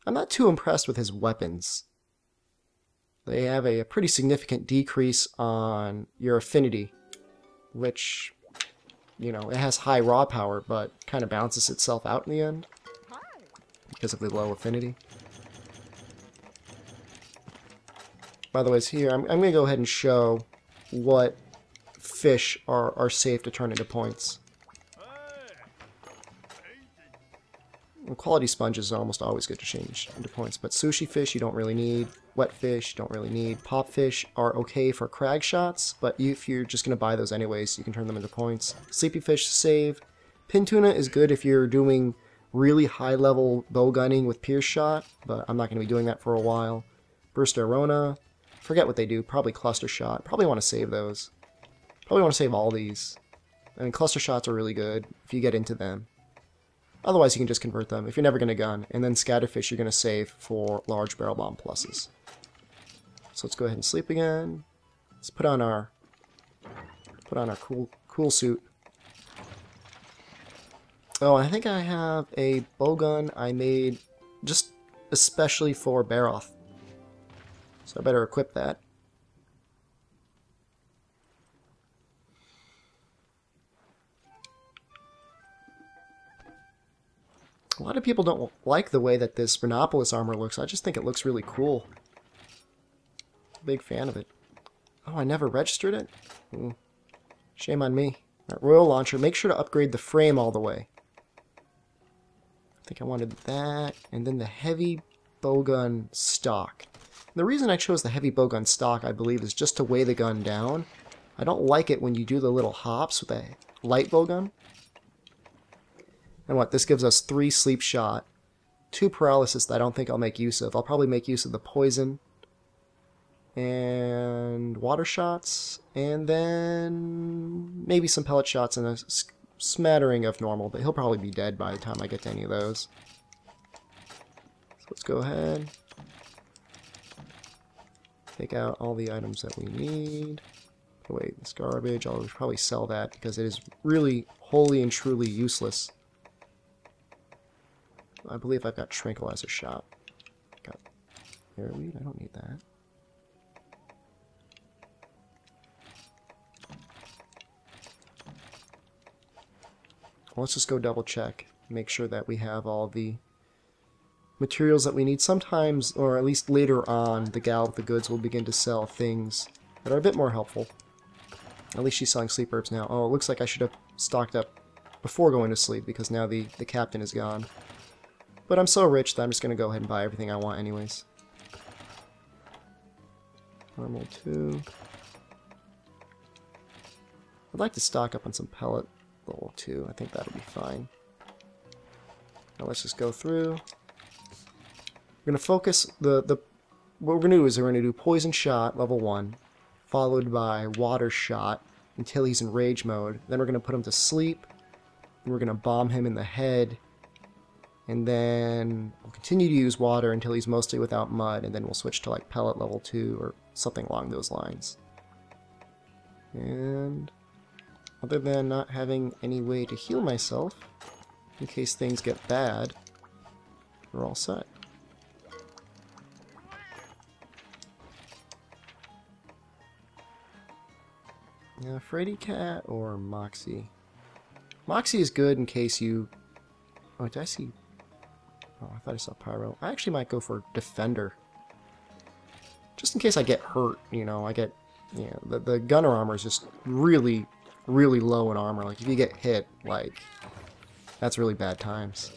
I'm not too impressed with his weapons. They have a pretty significant decrease on your affinity, which, you know, it has high raw power, but kind of balances itself out in the end because of the low affinity. By the way, here, I'm going to go ahead and show what fish are safe to turn into points. And quality sponges are almost always good to change into points, but sushi fish you don't really need. Wet fish you don't really need. Pop fish are okay for crag shots, but if you're just going to buy those anyways, you can turn them into points. Sleepy fish save. Pin tuna is good if you're doing really high level bow gunning with pierce shot, but I'm not going to be doing that for a while. Burst Arona. Forget what they do. Probably cluster shot. Probably want to save those. Probably want to save all these. I mean, cluster shots are really good if you get into them. Otherwise, you can just convert them if you're never going to gun. And then scatterfish you're going to save for large barrel bomb pluses. So let's go ahead and sleep again. Let's put on our cool suit. Oh, I think I have a bowgun I made just especially for Baroth. So I better equip that. A lot of people don't like the way that this Rhinopolis armor looks. I just think it looks really cool. Big fan of it. Oh, I never registered it? Shame on me. Right, Royal Launcher. Make sure to upgrade the frame all the way. I think I wanted that. And then the heavy bowgun stock. The reason I chose the heavy bowgun stock, I believe, is just to weigh the gun down. I don't like it when you do the little hops with a light bowgun. And what, this gives us 3 sleep shot, 2 paralysis that I don't think I'll make use of. I'll probably make use of the poison and water shots, and then maybe some pellet shots and a smattering of normal, but he'll probably be dead by the time I get to any of those. So let's go ahead. Take out all the items that we need. Oh, wait, this garbage, I'll probably sell that because it is really wholly and truly useless. I believe I've got Tranquilizer Shot. Got Airweed, I don't need that. Well, let's just go double check. Make sure that we have all the materials that we need. Sometimes, or at least later on, the gal with the goods will begin to sell things that are a bit more helpful. At least she's selling sleep herbs now. Oh, it looks like I should have stocked up before going to sleep because now the captain is gone. But I'm so rich that I'm just going to go ahead and buy everything I want anyways. Normal 2. I'd like to stock up on some pellet level 2. I think that'll be fine. Now let's just go through. We're going to focus what we're going to do is we're going to do poison shot level 1, followed by water shot until he's in rage mode. Then we're going to put him to sleep. And we're going to bomb him in the head. And then we'll continue to use water until he's mostly without mud, and then we'll switch to like pellet level 2 or something along those lines. And other than not having any way to heal myself, in case things get bad, we're all set. Yeah, Freddy Cat or Moxie? Moxie is good in case you... Oh, did I see... Oh, I thought I saw Pyro. I actually might go for Defender. Just in case I get hurt, you know, I get... Yeah, the gunner armor is just really, really low in armor. Like, if you get hit, like, that's really bad times.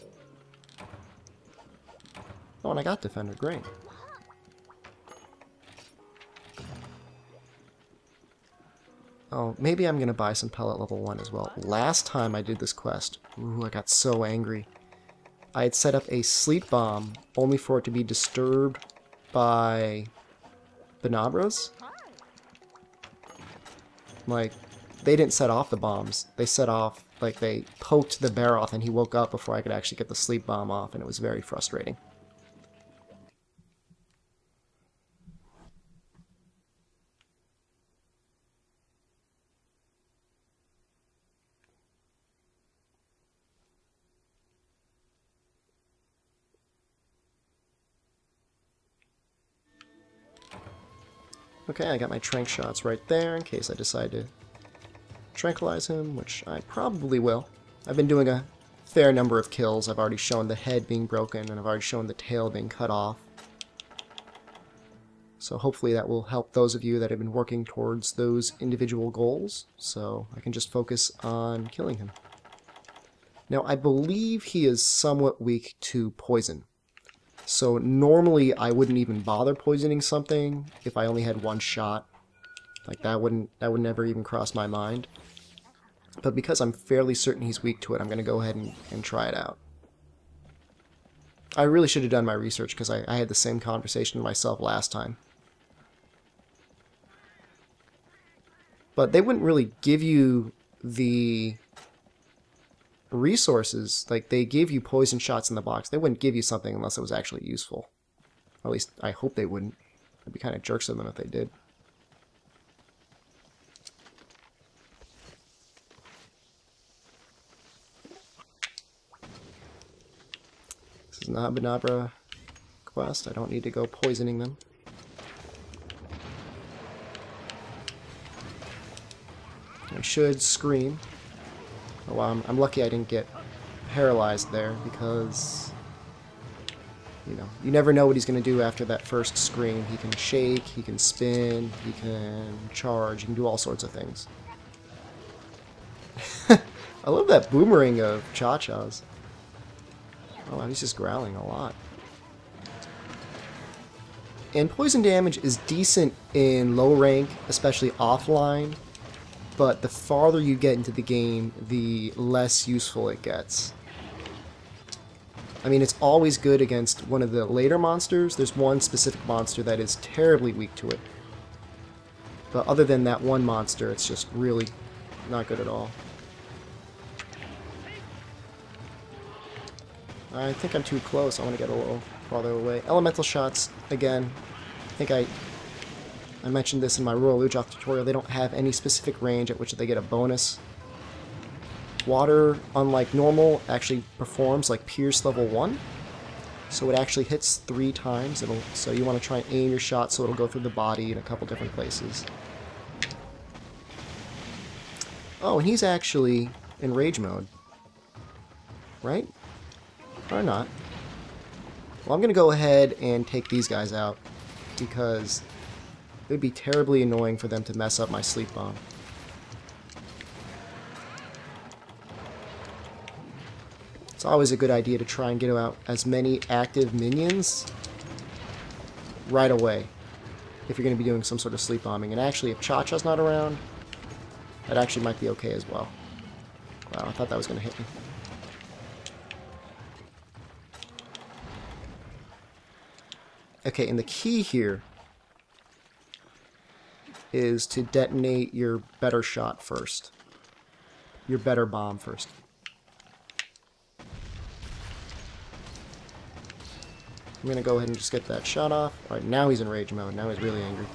Oh, and I got Defender. Great. Oh, maybe I'm going to buy some pellet level 1 as well. Last time I did this quest, ooh, I got so angry. I had set up a sleep bomb only for it to be disturbed by Benabras. Like, they didn't set off the bombs. They set off, like, they poked the Baroth and he woke up before I could actually get the sleep bomb off, and it was very frustrating. Okay, I got my trank shots right there in case I decide to tranquilize him, which I probably will. I've been doing a fair number of kills. I've already shown the head being broken, and I've already shown the tail being cut off. So hopefully that will help those of you that have been working towards those individual goals, so I can just focus on killing him. Now, I believe he is somewhat weak to poison. So normally I wouldn't even bother poisoning something if I only had one shot. Like that would never even cross my mind. But because I'm fairly certain he's weak to it, I'm going to go ahead and try it out. I really should have done my research because I had the same conversation with myself last time. But they wouldn't really give you the resources. Like, they give you poison shots in the box. They wouldn't give you something unless it was actually useful. At least, I hope they wouldn't. I'd be kind of jerks of them if they did. This is not a Benabra quest. I don't need to go poisoning them. I should scream. Oh, well, I'm lucky I didn't get paralyzed there because, you know, you never know what he's going to do after that first scream. He can shake, he can spin, he can charge, he can do all sorts of things. I love that boomerang of Cha-Cha's. Oh, wow, he's just growling a lot. And poison damage is decent in low rank, especially offline. But the farther you get into the game, the less useful it gets. I mean, it's always good against one of the later monsters. There's one specific monster that is terribly weak to it. But other than that one monster, it's just really not good at all. I think I'm too close. I want to get a little farther away. Elemental shots, again, I think I mentioned this in my Royal Lujoth tutorial. They don't have any specific range at which they get a bonus. Water, unlike normal, actually performs like Pierce level 1. So it actually hits 3 times. So you want to try and aim your shot so it'll go through the body in a couple different places. Oh, and he's actually in rage mode. Right? Or not. Well, I'm going to go ahead and take these guys out because it would be terribly annoying for them to mess up my sleep bomb. It's always a good idea to try and get out as many active minions right away if you're going to be doing some sort of sleep bombing. And actually, if Cha-Cha's not around, that actually might be okay as well. Wow, I thought that was going to hit me. Okay, and the key here is to detonate your better shot first. Your better bomb first. I'm going to go ahead and just get that shot off. Alright, now he's in rage mode. Now he's really angry.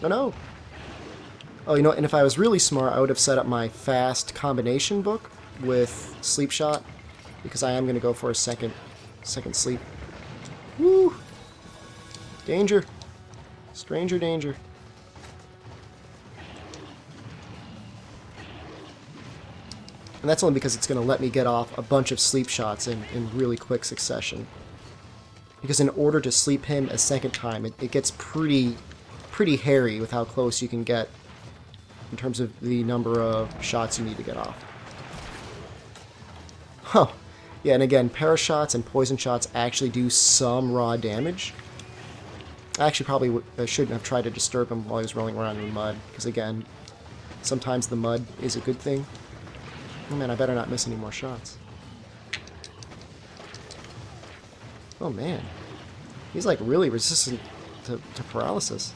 Oh no! Oh, you know what? And if I was really smart, I would have set up my fast combination book with sleep shot, because I am going to go for a second sleep. Woo! Danger! Stranger danger. And that's only because it's going to let me get off a bunch of sleep shots in really quick succession. Because in order to sleep him a second time, it gets pretty hairy with how close you can get in terms of the number of shots you need to get off. Huh. Yeah, and again, parashots and poison shots actually do some raw damage. I actually probably shouldn't have tried to disturb him while he was rolling around in the mud, because again, sometimes the mud is a good thing. Oh man, I better not miss any more shots. Oh man, he's like really resistant to paralysis.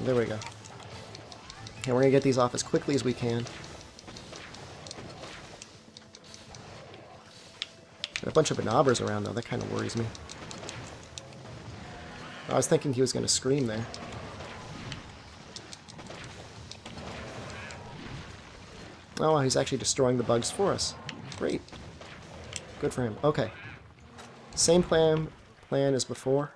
There we go. And we're gonna get these off as quickly as we can. There are a bunch of Benabras around though, that kind of worries me. I was thinking he was going to scream there. Oh, he's actually destroying the bugs for us. Great. Good for him. Okay. Same plan as before.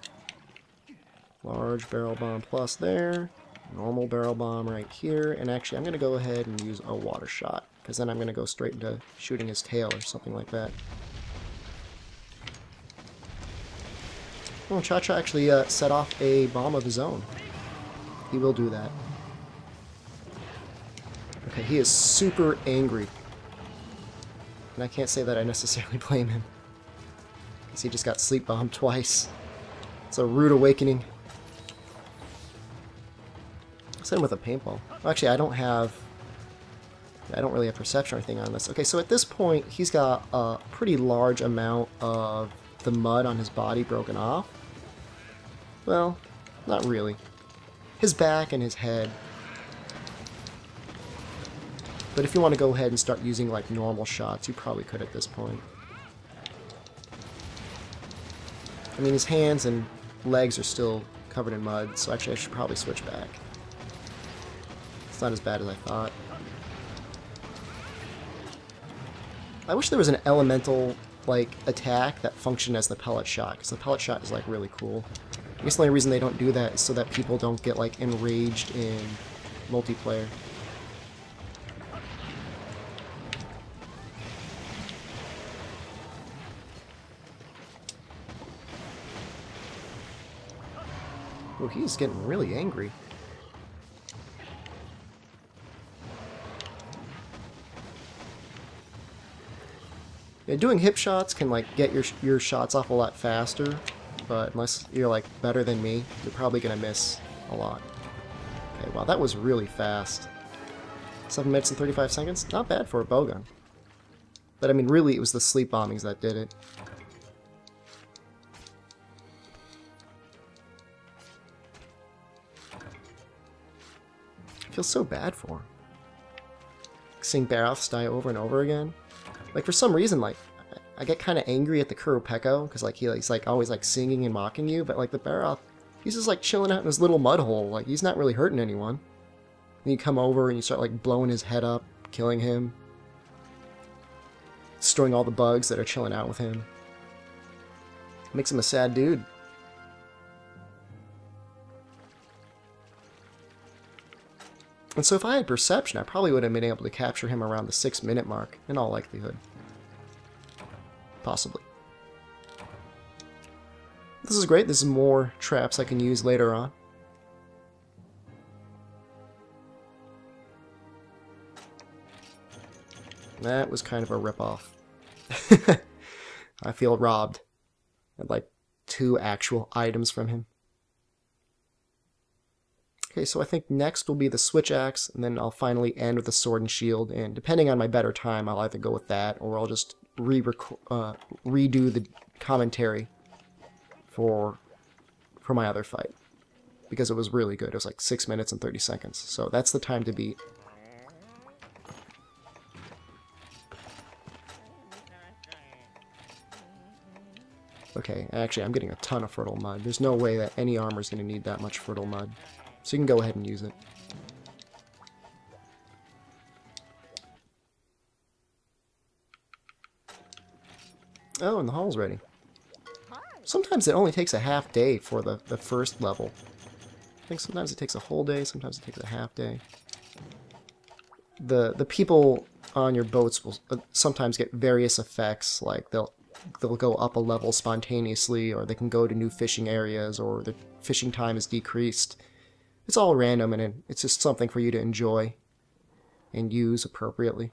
Large barrel bomb plus there. Normal barrel bomb right here. And actually, I'm going to go ahead and use a water shot, because then I'm going to go straight into shooting his tail or something like that. Oh, Cha-Cha actually set off a bomb of his own. He will do that. Okay, he is super angry. And I can't say that I necessarily blame him, because he just got sleep bombed twice. It's a rude awakening. Same with a paintball. Well, actually, I don't really have perception or anything on this. Okay, so at this point, he's got a pretty large amount of the mud on his body broken off. Well, not really. His back and his head. But if you want to go ahead and start using like normal shots, you probably could at this point. I mean, his hands and legs are still covered in mud, so actually I should probably switch back. It's not as bad as I thought. I wish there was an elemental like attack that functioned as the pellet shot, because the pellet shot is like really cool. I guess the only reason they don't do that is so that people don't get like enraged in multiplayer. Oh, he's getting really angry. Yeah, doing hip shots can like get your shots off a lot faster, but unless you're like better than me, you're probably gonna miss a lot. Okay, wow, that was really fast. 7 minutes and 35 seconds? Not bad for a bowgun. But I mean, really, it was the sleep bombings that did it. I feel so bad for him. Seeing Baroths die over and over again. Like, for some reason, like, I get kind of angry at the Kuropeko, because, like, he's, like, always, like, singing and mocking you, but, like, the Baroth, he's just, like, chilling out in his little mud hole. Like, he's not really hurting anyone. And you come over and you start, like, blowing his head up, killing him. Destroying all the bugs that are chilling out with him. Makes him a sad dude. And so if I had perception, I probably would have been able to capture him around the 6-minute mark, in all likelihood. Possibly. This is great. This is more traps I can use later on. That was kind of a ripoff. I feel robbed. I had like 2 actual items from him. Okay, so I think next will be the switch axe, and then I'll finally end with the sword and shield, and depending on my better time, I'll either go with that, or I'll just redo the commentary for my other fight, because it was really good. It was like 6 minutes and 30 seconds, so that's the time to beat. Okay, actually I'm getting a ton of fertile mud. There's no way that any armor is going to need that much fertile mud. So you can go ahead and use it. Oh, and the hall's ready. Sometimes it only takes a half day for the first level. I think sometimes it takes a whole day, sometimes it takes a half day. The people on your boats will sometimes get various effects, like they'll go up a level spontaneously, or they can go to new fishing areas, or the fishing time is decreased. It's all random, and it's just something for you to enjoy and use appropriately.